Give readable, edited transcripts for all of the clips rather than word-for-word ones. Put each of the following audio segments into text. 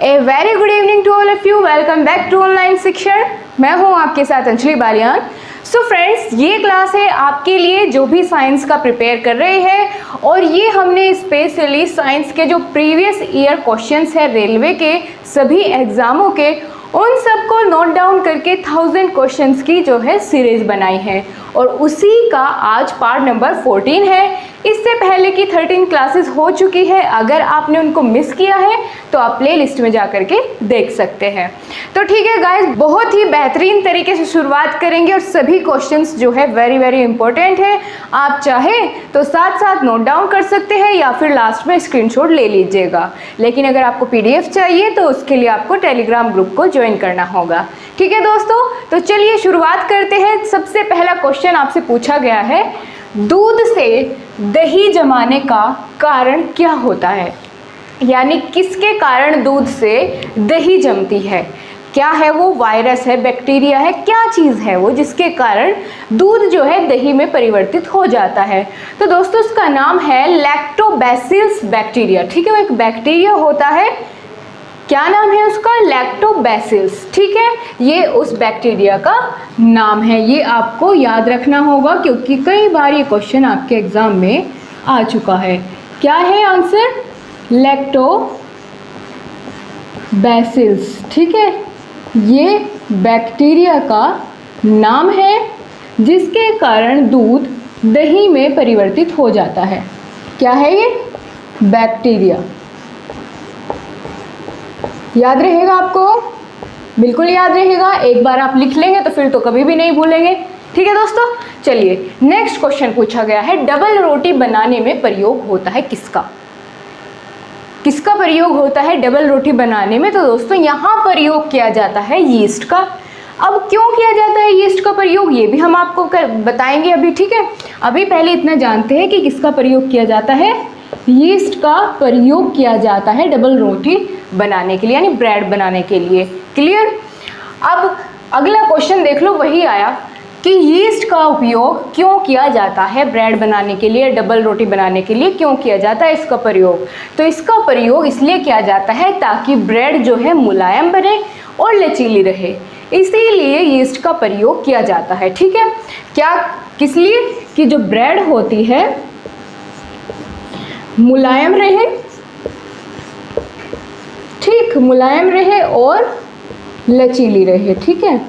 A very good evening to all of you. Welcome back to online Shikshan. मैं हूं आपके साथ अंजलि बालियान। सो फ्रेंड्स, ये क्लास है आपके लिए जो भी साइंस का प्रिपेयर कर रहे हैं, और ये हमने स्पेशली साइंस के जो प्रीवियस ईयर क्वेश्चंस है रेलवे के सभी एग्जामों के, उन सबको नोट डाउन करके 1000 क्वेश्चंस की जो है सीरीज बनाई है, और उसी का आज पार्ट नंबर 14 है। इससे पहले की 13 क्लासेस हो चुकी है। अगर आपने उनको मिस किया है तो आप प्ले लिस्ट में जा करके देख सकते हैं। तो ठीक है गाइस, बहुत ही बेहतरीन तरीके से शुरुआत करेंगे और सभी क्वेश्चंस जो है वेरी वेरी इंपॉर्टेंट है। आप चाहें तो साथ साथ नोट डाउन कर सकते हैं या फिर लास्ट में स्क्रीनशॉट ले लीजिएगा। लेकिन अगर आपको पीडीएफ चाहिए तो उसके लिए आपको टेलीग्राम ग्रुप को ज्वाइन करना होगा। ठीक है दोस्तों, तो चलिए शुरुआत करते हैं। सबसे पहला क्वेश्चन आपसे पूछा गया है, दूध से दही जमाने का कारण क्या होता है? यानी किसके कारण दूध से दही जमती है? क्या है वो? वायरस है, बैक्टीरिया है, क्या चीज़ है वो जिसके कारण दूध जो है दही में परिवर्तित हो जाता है? तो दोस्तों उसका नाम है लैक्टोबैसिलस बैक्टीरिया। ठीक है, वो एक बैक्टीरिया होता है। क्या नाम है उसका? लैक्टोबैसिलस। ठीक है, ये उस बैक्टीरिया का नाम है। ये आपको याद रखना होगा क्योंकि कई बार ये क्वेश्चन आपके एग्जाम में आ चुका है। क्या है आंसर? लैक्टोबैसिलस। ठीक है, ये बैक्टीरिया का नाम है जिसके कारण दूध दही में परिवर्तित हो जाता है। क्या है ये? बैक्टीरिया। याद रहेगा आपको? बिल्कुल याद रहेगा। एक बार आप लिख लेंगे तो फिर तो कभी भी नहीं भूलेंगे। ठीक है दोस्तों, चलिए नेक्स्ट क्वेश्चन पूछा गया है, डबल रोटी बनाने में प्रयोग होता है किसका? किसका प्रयोग होता है डबल रोटी बनाने में? तो दोस्तों यहाँ प्रयोग किया जाता है यीस्ट का। अब क्यों किया जाता है यीस्ट का प्रयोग, ये भी हम आपको बताएंगे अभी। ठीक है, अभी पहले इतना जानते हैं कि किसका प्रयोग किया जाता है। यीस्ट का प्रयोग किया जाता है डबल रोटी बनाने के लिए, यानी ब्रेड बनाने के लिए। क्लियर? अब अगला क्वेश्चन देख लो, वही आया कि यीस्ट का उपयोग क्यों किया जाता है ब्रेड बनाने के लिए, डबल रोटी बनाने के लिए क्यों किया जाता है इसका प्रयोग? तो इसका प्रयोग इसलिए किया जाता है ताकि ब्रेड जो है मुलायम बने और लचीली रहे, इसीलिए यीस्ट का प्रयोग किया जाता है। ठीक है, क्या किस लिए? कि जो ब्रेड होती है मुलायम रहे, ठीक, मुलायम रहे और लचीली रहे। ठीक है,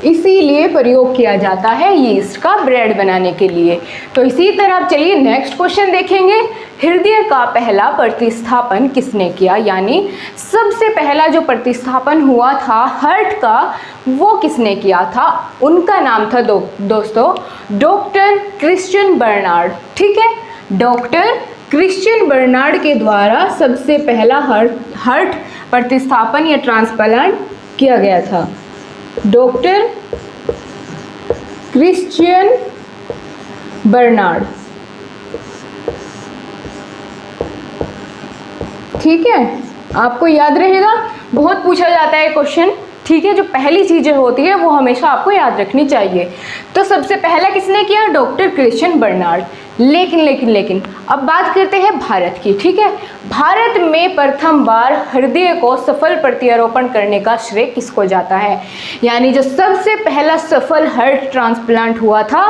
इसीलिए प्रयोग किया जाता है यीस्ट का ब्रेड बनाने के लिए। तो इसी तरह चलिए नेक्स्ट क्वेश्चन देखेंगे, हृदय का पहला प्रतिस्थापन किसने किया? यानी सबसे पहला जो प्रतिस्थापन हुआ था हार्ट का, वो किसने किया था? उनका नाम था दोस्तों डॉक्टर क्रिश्चियन बर्नार्ड। ठीक है, डॉक्टर क्रिश्चियन बर्नार्ड के द्वारा सबसे पहला हार्ट प्रतिस्थापन या ट्रांसप्लांट किया गया था। Doctor Christiaan Barnard. ठीक है, आपको याद रहेगा, बहुत पूछा जाता है क्वेश्चन। ठीक है, जो पहली चीजें होती है वो हमेशा आपको याद रखनी चाहिए। तो सबसे पहला किसने किया? Doctor Christiaan Barnard. लेकिन अब बात करते हैं भारत की। ठीक है, भारत में प्रथम बार हृदय को सफल प्रत्यारोपण करने का श्रेय किसको जाता है? यानी जो सबसे पहला सफल हार्ट ट्रांसप्लांट हुआ था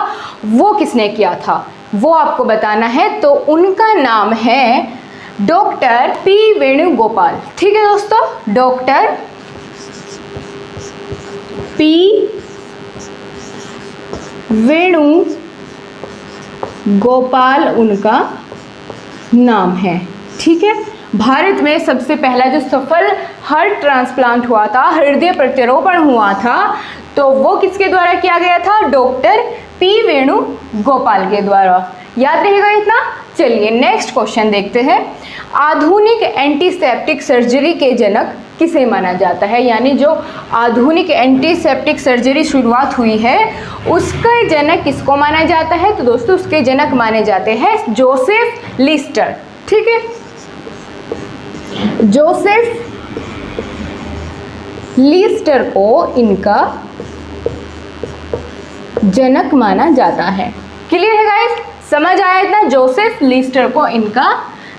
वो किसने किया था, वो आपको बताना है। तो उनका नाम है डॉक्टर पी वेणुगोपाल। ठीक है दोस्तों, डॉक्टर पी वेणु गोपाल उनका नाम है। ठीक है, भारत में सबसे पहला जो सफल हार्ट ट्रांसप्लांट हुआ था, हृदय प्रत्यारोपण हुआ था, तो वो किसके द्वारा किया गया था? डॉक्टर पी वेणु गोपाल के द्वारा। याद रहेगा इतना? चलिए नेक्स्ट क्वेश्चन देखते हैं, आधुनिक एंटीसेप्टिक सर्जरी के जनक किसे माना जाता है? यानी जो आधुनिक एंटीसेप्टिक सर्जरी शुरुआत हुई है उसका जनक किसको माना जाता है? तो दोस्तों उसके जनक माने जाते हैं जोसेफ लिस्टर। ठीक है, जोसेफ लिस्टर को इनका जनक माना जाता है। क्लियर है गाइस? समझ आया इतना? जोसेफ लिस्टर को इनका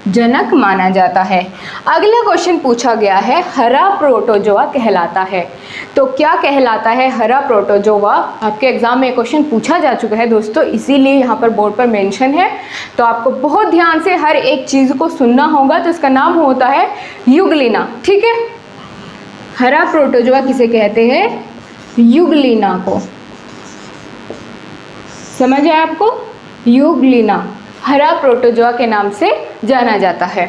जनक माना जाता है। अगला क्वेश्चन पूछा गया है, हरा प्रोटोजोआ कहलाता है। तो क्या कहलाता है हरा प्रोटोजोआ? आपके एग्जाम में क्वेश्चन पूछा जा चुका है दोस्तों, इसीलिए यहाँ पर बोर्ड पर मेंशन है। तो आपको बहुत ध्यान से हर एक चीज़ को सुनना होगा। तो इसका नाम होता है यूग्लिना। ठीक है, हरा प्रोटोजोआ किसे कहते हैं? यूग्लिना को। समझ आया आपको? यूग्लिना हरा प्रोटोजोआ के नाम से जाना जाता है।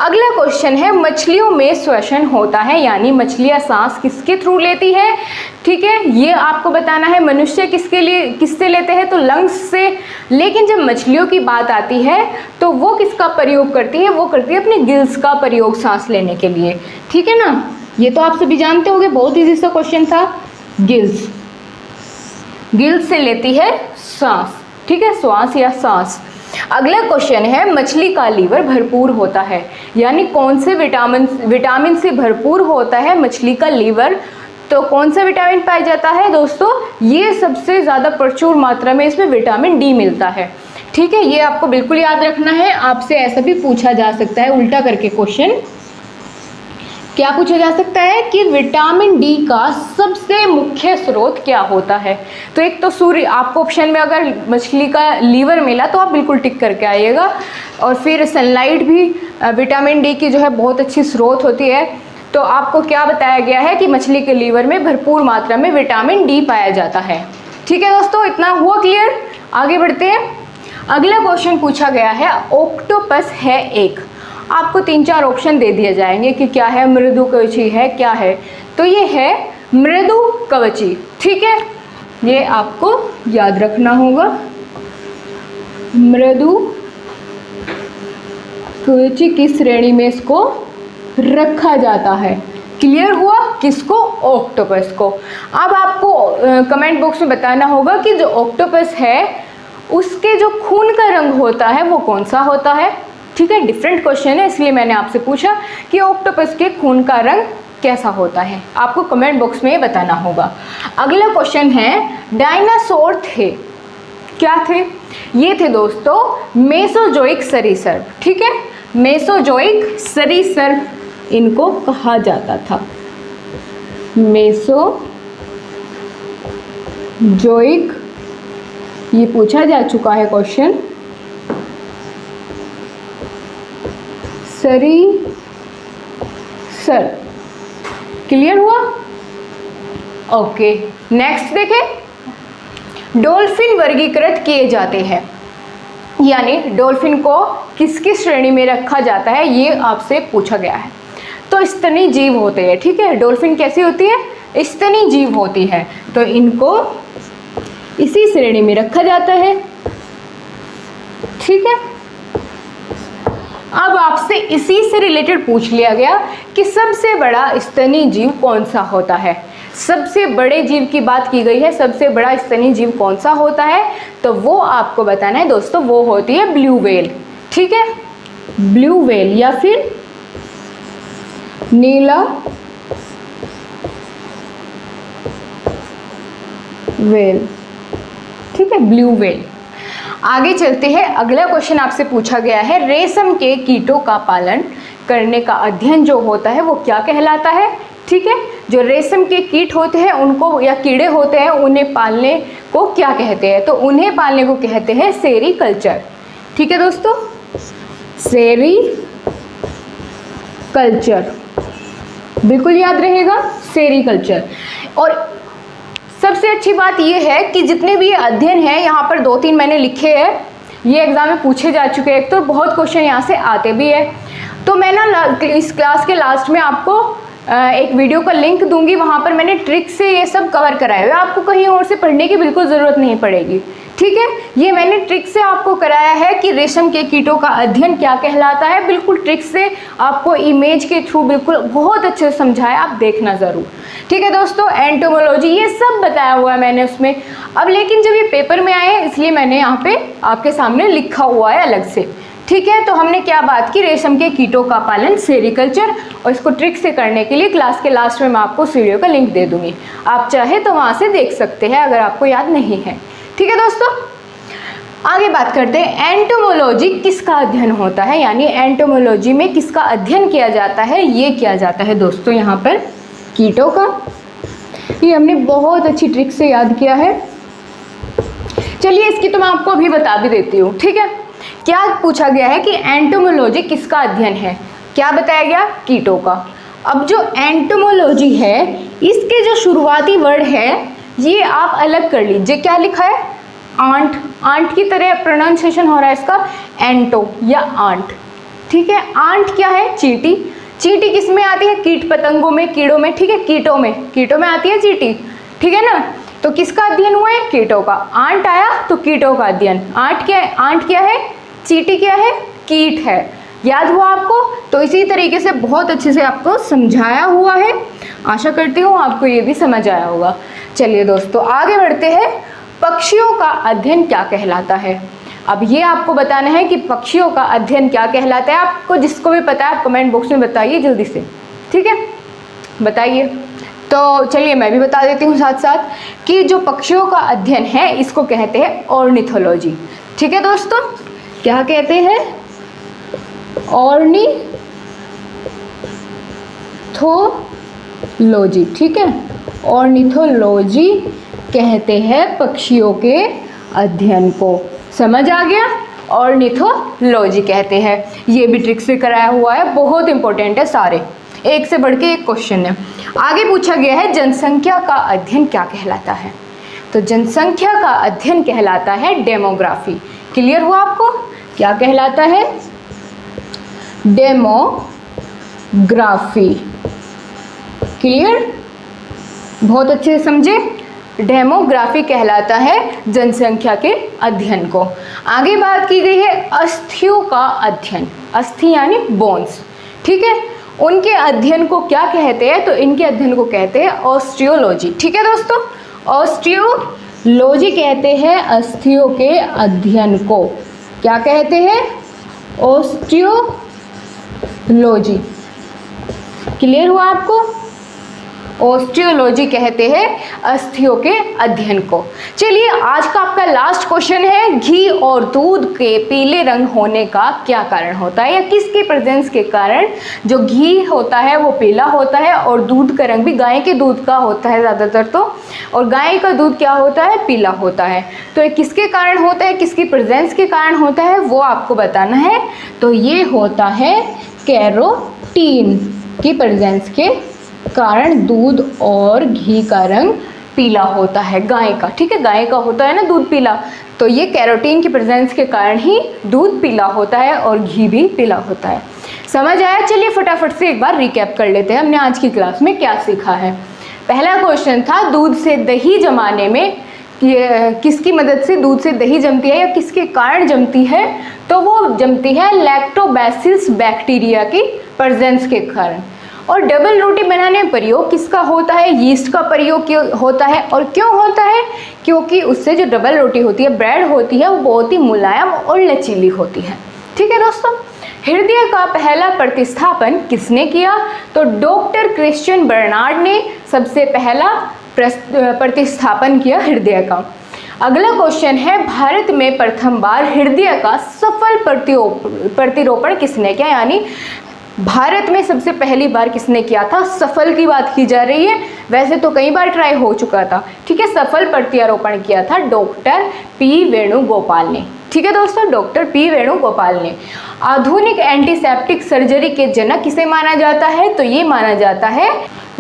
अगला क्वेश्चन है, मछलियों में श्वसन होता है, यानी मछलियाँ सांस किसके थ्रू लेती है? ठीक है, ये आपको बताना है। मनुष्य किससे लेते हैं? तो लंग्स से। लेकिन जब मछलियों की बात आती है तो वो किसका प्रयोग करती है? वो करती है अपने गिल्स का प्रयोग सांस लेने के लिए। ठीक है ना, ये तो आप सभी जानते होंगे, बहुत ईजी सा क्वेश्चन था। गिल्स से लेती है सांस। ठीक है, श्वास या सांस। अगला क्वेश्चन है, मछली का लीवर भरपूर होता है, यानी कौन से विटामिन से भरपूर होता है मछली का लीवर? तो कौन सा विटामिन पाया जाता है दोस्तों? ये सबसे ज़्यादा प्रचुर मात्रा में इसमें विटामिन डी मिलता है। ठीक है, ये आपको बिल्कुल याद रखना है। आपसे ऐसा भी पूछा जा सकता है उल्टा करके क्वेश्चन। क्या पूछा जा सकता है कि विटामिन डी का सबसे मुख्य स्रोत क्या होता है? तो एक तो सूर्य, आपको ऑप्शन में अगर मछली का लीवर मिला तो आप बिल्कुल टिक करके आइएगा। और फिर सनलाइट भी विटामिन डी की जो है बहुत अच्छी स्रोत होती है। तो आपको क्या बताया गया है कि मछली के लीवर में भरपूर मात्रा में विटामिन डी पाया जाता है। ठीक है दोस्तों, इतना हुआ क्लियर? आगे बढ़ते हैं। अगला क्वेश्चन पूछा गया है, ऑक्टोपस है एक। आपको 3-4 ऑप्शन दे दिए जाएंगे कि क्या है, मृदु कवची है, क्या है? तो ये है मृदु कवची। ठीक है, ये आपको याद रखना होगा। मृदु कवची की श्रेणी में इसको रखा जाता है। क्लियर हुआ? किसको? ऑक्टोपस को। अब आपको कमेंट बॉक्स में बताना होगा कि जो ऑक्टोपस है उसके जो खून का रंग होता है वो कौन सा होता है। ठीक है, डिफरेंट क्वेश्चन है, इसलिए मैंने आपसे पूछा कि ऑक्टोपस के खून का रंग कैसा होता है। आपको कमेंट बॉक्स में बताना होगा। अगला क्वेश्चन है, डायनासोर थे, क्या थे? ये थे दोस्तों मेसोजोइक सरीसृप। ठीक है, मेसोजोइक सरीसृप इनको कहा जाता था। मेसोजोइक, ये पूछा जा चुका है क्वेश्चन। सरीसृप, क्लियर हुआ? ओके, नेक्स्ट देखें। डॉल्फिन वर्गीकृत किए जाते हैं, यानी डॉल्फिन को किसकी श्रेणी में रखा जाता है, ये आपसे पूछा गया है। तो स्तनी जीव होते हैं। ठीक है, डॉल्फिन कैसी होती है? स्तनी जीव होती है। तो इनको इसी श्रेणी में रखा जाता है। ठीक है, अब आपसे इसी से रिलेटेड पूछ लिया गया कि सबसे बड़ा स्तनी जीव कौन सा होता है। सबसे बड़े जीव की बात की गई है, सबसे बड़ा स्तनी जीव कौन सा होता है? तो वो आपको बताना है दोस्तों, वो होती है ब्लू व्हेल। ठीक है, ब्लू व्हेल या फिर नीला व्हेल। ठीक है, ब्लू व्हेल। आगे चलते हैं। अगला क्वेश्चन आपसे पूछा गया है, रेशम के कीटों का पालन करने का अध्ययन जो होता है वो क्या कहलाता है? ठीक है, जो रेशम के कीट होते हैं उनको, या कीड़े होते हैं, उन्हें पालने को क्या कहते हैं? तो उन्हें पालने को कहते हैं सेरीकल्चर। ठीक है दोस्तों, सेरीकल्चर बिल्कुल याद रहेगा, सेरीकल्चर। और सबसे अच्छी बात यह है कि जितने भी अध्ययन हैं, यहाँ पर 2-3 मैंने लिखे हैं, ये एग्जाम में पूछे जा चुके हैं। एक तो बहुत क्वेश्चन यहाँ से आते भी है। तो मैं ना इस क्लास के लास्ट में आपको एक वीडियो का लिंक दूंगी, वहाँ पर मैंने ट्रिक से ये सब कवर कराया हुआ है। आपको कहीं और से पढ़ने की बिल्कुल ज़रूरत नहीं पड़ेगी। ठीक है, ये मैंने ट्रिक से आपको कराया है कि रेशम के कीटों का अध्ययन क्या कहलाता है। बिल्कुल ट्रिक से आपको इमेज के थ्रू बिल्कुल बहुत अच्छे से समझाया, आप देखना ज़रूर। ठीक है दोस्तों, एंटोमोलॉजी ये सब बताया हुआ है मैंने उसमें। अब लेकिन जब ये पेपर में आए इसलिए मैंने यहाँ पे आपके सामने लिखा हुआ है अलग से। ठीक है, तो हमने क्या बात की, रेशम के कीटों का पालन, सेरीकल्चर। और इसको ट्रिक से करने के लिए क्लास के लास्ट में मैं आपको उस वीडियो का लिंक दे दूंगी, आप चाहे तो वहाँ से देख सकते हैं अगर आपको याद नहीं है। ठीक है दोस्तों, आगे बात करते हैं एंटोमोलॉजी किसका अध्ययन होता है, यानी एंटोमोलॉजी में किसका अध्ययन किया जाता है, ये किया जाता है दोस्तों यहाँ पर कीटों का। ये हमने बहुत अच्छी ट्रिक से याद किया है। चलिए इसकी तो मैं आपको अभी बता भी देती हूँ, ठीक है। क्या पूछा गया है कि एंटोमोलॉजी किसका अध्ययन है, क्या बताया गया, कीटों का। अब जो एंटोमोलॉजी है इसके जो शुरुआती वर्ड है ये आप अलग कर लीजिए, क्या लिखा है, आंट, आंट की तरह प्रोनाउंसिएशन हो रहा है इसका, एंटो या आंट, ठीक है। आंट क्या है, चींटी। चींटी किस में आती है, कीट पतंगों में, कीड़ों में, ठीक है, कीटों में आती है चींटी, ठीक है ना। तो किसका अध्ययन हुआ है, कीटों का। आंट आया तो कीटों का अध्ययन। आंट क्या है, चींटी क्या है, कीट है। याद हुआ आपको, तो इसी तरीके से बहुत अच्छे से आपको समझाया हुआ है। आशा करती हूँ आपको ये भी समझ आया होगा। चलिए दोस्तों आगे बढ़ते हैं, पक्षियों का अध्ययन क्या कहलाता है। अब ये आपको बताना है कि पक्षियों का अध्ययन क्या कहलाता है। आपको जिसको भी पता है आप कमेंट बॉक्स में बताइए जल्दी से, ठीक है, बताइए। तो चलिए मैं भी बता देती हूँ साथ साथ कि जो पक्षियों का अध्ययन है इसको कहते हैं ऑर्निथोलॉजी, ठीक है दोस्तों। क्या कहते हैं, ऑर्निथोलॉजी, ठीक है। ऑर्निथोलॉजी कहते हैं पक्षियों के अध्ययन को, समझ आ गया। ऑर्निथोलॉजी कहते हैं, ये भी ट्रिक से कराया हुआ है, बहुत इंपॉर्टेंट है, सारे एक से बढ़ के एक क्वेश्चन है। आगे पूछा गया है जनसंख्या का अध्ययन क्या कहलाता है। तो जनसंख्या का अध्ययन कहलाता है डेमोग्राफी। क्लियर हुआ आपको, क्या कहलाता है, डेमोग्राफी। क्लियर, बहुत अच्छे से समझे। डेमोग्राफी कहलाता है जनसंख्या के अध्ययन को। आगे बात की गई है अस्थियों का अध्ययन, अस्थि यानी बोन्स, ठीक है, उनके अध्ययन को क्या कहते हैं, तो इनके अध्ययन को कहते हैं ऑस्टियोलॉजी, ठीक है दोस्तों। ऑस्टियोलॉजी कहते हैं अस्थियों के अध्ययन को, क्या कहते हैं, ऑस्टियोलॉजी। क्लियर हुआ आपको, ऑस्टियोलॉजी कहते हैं अस्थियों के अध्ययन को। चलिए आज का आपका लास्ट क्वेश्चन है, घी और दूध के पीले रंग होने का क्या कारण होता है, या किसके प्रेजेंस के कारण जो घी होता है वो पीला होता है और दूध का रंग भी गाय के दूध का होता है ज़्यादातर तो, और गाय का दूध क्या होता है, पीला होता है। तो ये किसके कारण होता है, किसकी प्रेजेंस के कारण होता है, वो आपको बताना है। तो ये होता है कैरोटीन की प्रेजेंस के कारण दूध और घी का रंग पीला होता है, गाय का, ठीक है, गाय का होता है ना दूध पीला, तो ये कैरोटीन की प्रेजेंस के कारण ही दूध पीला होता है और घी भी पीला होता है। समझ आया। चलिए फटाफट से एक बार रिकैप कर लेते हैं हमने आज की क्लास में क्या सीखा है। पहला क्वेश्चन था दूध से दही जमाने में किसकी मदद से दूध से दही जमती है या किसके कारण जमती है, तो वो जमती है लैक्टोबैसिलस बैक्टीरिया की प्रेजेंस के कारण। और डबल रोटी बनाने में प्रयोग किसका होता है, यीस्ट का प्रयोग होता है। और क्यों होता है, क्योंकि उससे जो डबल रोटी होती है, ब्रेड होती है, वो बहुत ही मुलायम और लचीली होती है, ठीक है दोस्तों। हृदय का पहला प्रतिस्थापन किसने किया, तो डॉक्टर क्रिश्चियन बर्नार्ड ने सबसे पहला प्रतिस्थापन किया हृदय का। अगला क्वेश्चन है भारत में प्रथम बार हृदय का सफल प्रतिरोपण किसने किया, यानी भारत में सबसे पहली बार किसने किया था, सफल की बात की जा रही है, वैसे तो कई बार ट्राई हो चुका था, ठीक है। सफल प्रत्यारोपण किया था डॉक्टर पी वेणुगोपाल ने, ठीक है दोस्तों, डॉक्टर पी वेणुगोपाल ने। आधुनिक एंटीसेप्टिक सर्जरी के जनक किसे माना जाता है, तो ये माना जाता है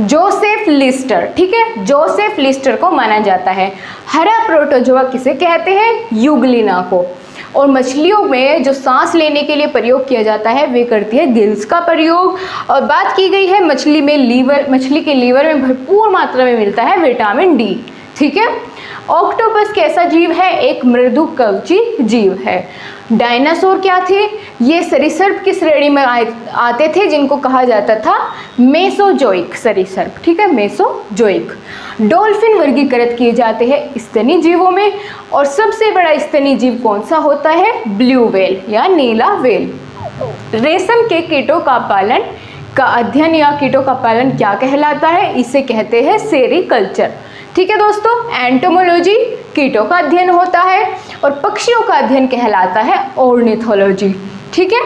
जोसेफ लिस्टर, ठीक है, जोसेफ लिस्टर को माना जाता है। हरा प्रोटोजोआ किसे कहते हैं, यूग्लिना को। और मछलियों में जो सांस लेने के लिए प्रयोग किया जाता है वे करती है गिल्स का प्रयोग। और बात की गई है मछली के लीवर में भरपूर मात्रा में मिलता है विटामिन डी, ठीक है। ऑक्टोपस कैसा जीव है, एक मृदु कवची जीव है। डायनासोर क्या थे, ये सरीसृप की श्रेणी में आते थे जिनको कहा जाता था मेसोजोइक सरीसृप, ठीक है, मेसोजोइक। डॉल्फिन वर्गीकृत किए जाते हैं स्तनी जीवों में, और सबसे बड़ा स्तनी जीव कौन सा होता है, ब्लू व्हेल या नीला व्हेल। रेशम के कीटों का पालन का अध्ययन या कीटों का पालन क्या कहलाता है, इसे कहते हैं सेरीकल्चर, ठीक है दोस्तों, एंटोमोलॉजी कीटों का अध्ययन होता है और पक्षियों का अध्ययन कहलाता है ऑर्निथोलॉजी। ठीक है,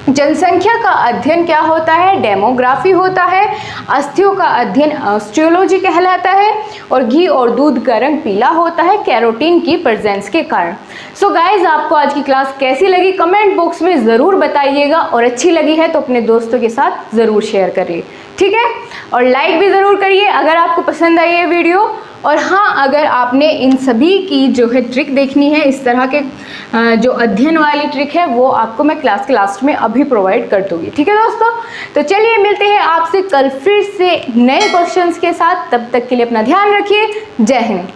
जनसंख्या का अध्ययन क्या होता है? डेमोग्राफी होता है। अस्थियों का अध्ययन ऑस्टियोलॉजी कहलाता है और घी और दूध का रंग पीला होता है कैरोटीन की प्रेजेंस के कारण। सो गाइज, आपको आज की क्लास कैसी लगी कमेंट बॉक्स में ज़रूर बताइएगा और अच्छी लगी है तो अपने दोस्तों के साथ ज़रूर शेयर करिए। ठीक है, और लाइक भी ज़रूर करिए अगर आपको पसंद आई ये वीडियो। और हाँ, अगर आपने इन सभी की जो है ट्रिक देखनी है, इस तरह के जो अध्ययन वाली ट्रिक है वो आपको मैं क्लास के लास्ट में अभी प्रोवाइड कर दूंगी। ठीक है दोस्तों, तो चलिए मिलते हैं आपसे कल फिर से नए क्वेश्चंस के साथ। तब तक के लिए अपना ध्यान रखिए। जय हिंद।